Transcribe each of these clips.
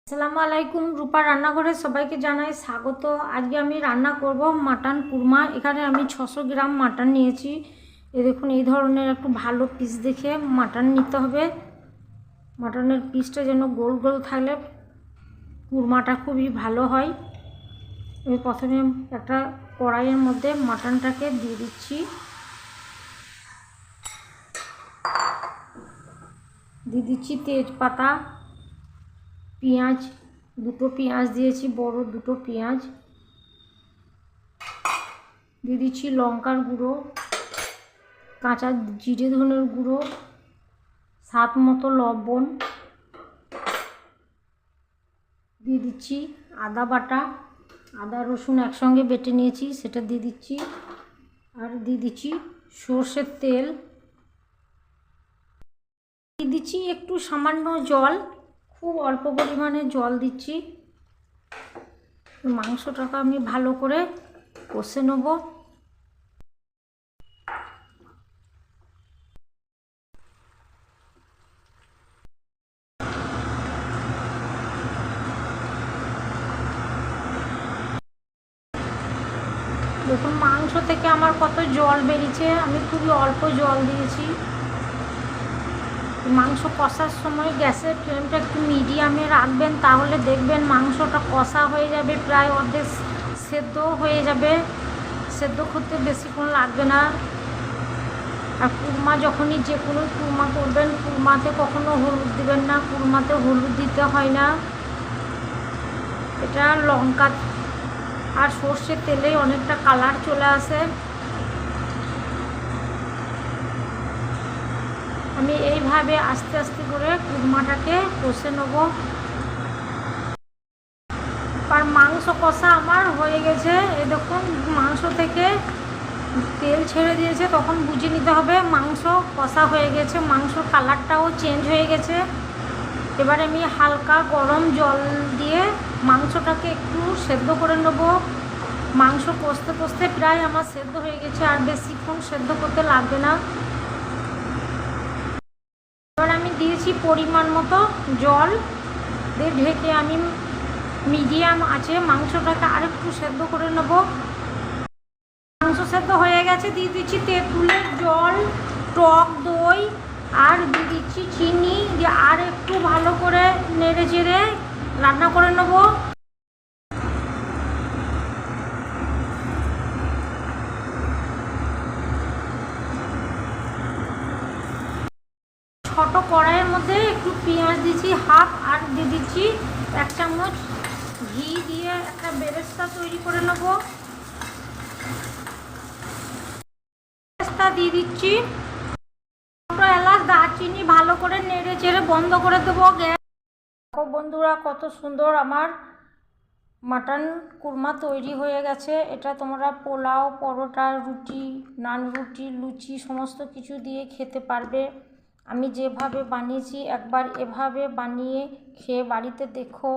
আসসালামু আলাইকুম, রূপা রান্নাঘরে সবাইকে জানাই স্বাগত। আজকে আমি রান্না করব মাটন কুরমা। এখানে আমি 600 গ্রাম মাটন নিয়েছি। দেখুন, এই ধরনের একটু ভালো পিস দেখে মাটন নিতে হবে। মাটনের পিসটা যেন গোল গোল থাকলে কুরমাটা খুবই ভালো হয়। আমি প্রথমে একটা কড়াইয়ের মধ্যে মাটনটাকে দিয়ে দিচ্ছি। তেজপাতা, পেঁয়াজ, দুটো পেঁয়াজ দিয়েছি, বড় দুটো পেঁয়াজ দিয়ে দিচ্ছি। লঙ্কার গুঁড়ো, কাঁচা জিরে ধনের গুঁড়ো, স্বাদ মতো লবণ দিয়ে দিচ্ছি। আদা বাটা, আদা রসুন একসঙ্গে বেটে নিয়েছি, সেটা দিয়ে দিচ্ছি। আর দিয়ে দিচ্ছি সর্ষের তেল, দিয়ে দিচ্ছি একটু সামান্য জল, খুব অল্প পরিমাণে জল দিচ্ছি। মাংসটাকে আমি ভালো করে কষে নেব। দেখুন, মাংস থেকে আমার কত জল বেরিয়েছে। আমি খুবই অল্প জল দিয়েছি। মাংস কষার সময় গ্যাসের ফ্লেমটা একটু মিডিয়ামে রাখবেন, তাহলে দেখবেন মাংসটা কষা হয়ে যাবে, প্রায় অর্ধেক সেদ্ধ হয়ে যাবে। সেদ্ধ করতে বেশিক্ষণ লাগবে না। আর কুরমা যখনই যে কোনো কুরমা করবেন, কুরমাতে কখনো হলুদ দিবেন না। কুরমাতে হলুদ দিতে হয় না। এটা লঙ্কা আর সর্ষের তেলেই অনেকটা কালার চলে আসে। আমি এইভাবে আস্তে আস্তে করে কুরমাটাকে কষে নেব। আর মাংস কষা আমার হয়ে গেছে। এই দেখুন, মাংস থেকে তেল ছেড়ে দিয়েছে, তখন বুঝে নিতে হবে মাংস কষা হয়ে গেছে। মাংস কালারটাও চেঞ্জ হয়ে গেছে। এবার আমি হালকা গরম জল দিয়ে মাংসটাকে একটু সেদ্ধ করে নেব। মাংস কষতে কষতে প্রায় আমার সেদ্ধ হয়ে গেছে, আর বেশিক্ষণ সেদ্ধ করতে লাগবে না। এবার আমি দিয়েছি পরিমাণ মতো জল দিয়ে ঢেকে আমি মিডিয়াম আছে মাংসটাকে আরেকটু সেদ্ধ করে নেব। মাংস সেদ্ধ হয়ে গেছে, দিয়ে দিচ্ছি তেঁতুলের জল, টক দই আর দিয়ে দিচ্ছি চিনি দিয়ে আর একটু ভালো করে নেড়ে চেড়ে রান্না করে নেব। ছোটো কড়াইয়ের মধ্যে একটু পেঁয়াজ দিচ্ছি হাফ, আর দিয়ে দিচ্ছি 1 চামচ ঘি দিয়ে একটা বেরেস্তা তৈরি করে নেব। বেরেস্তা দিয়ে দিচ্ছি, ছোটো এলাচ, দারচিনি ভালো করে নেড়ে চেড়ে বন্ধ করে দেবো গ্যাস। বন্ধুরা, কত সুন্দর আমার মাটন কুরমা তৈরি হয়ে গেছে। এটা তোমরা পোলাও, পরোটা, রুটি, নান রুটি, লুচি সমস্ত কিছু দিয়ে খেতে পারবে। আমি যেভাবে বানিয়েছি একবার এভাবে বানিয়ে খেয়ে বাড়িতে দেখো।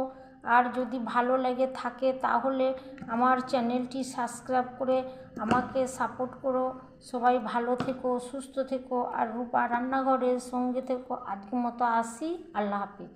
আর যদি ভালো লেগে থাকে তাহলে আমার চ্যানেলটি সাবস্ক্রাইব করে আমাকে সাপোর্ট করো। সবাই ভালো থেকো, সুস্থ থেকো, আর রূপা রান্নাঘরের সঙ্গে থেকো। আজকের মতো আসি, আল্লাহ হাফিজ।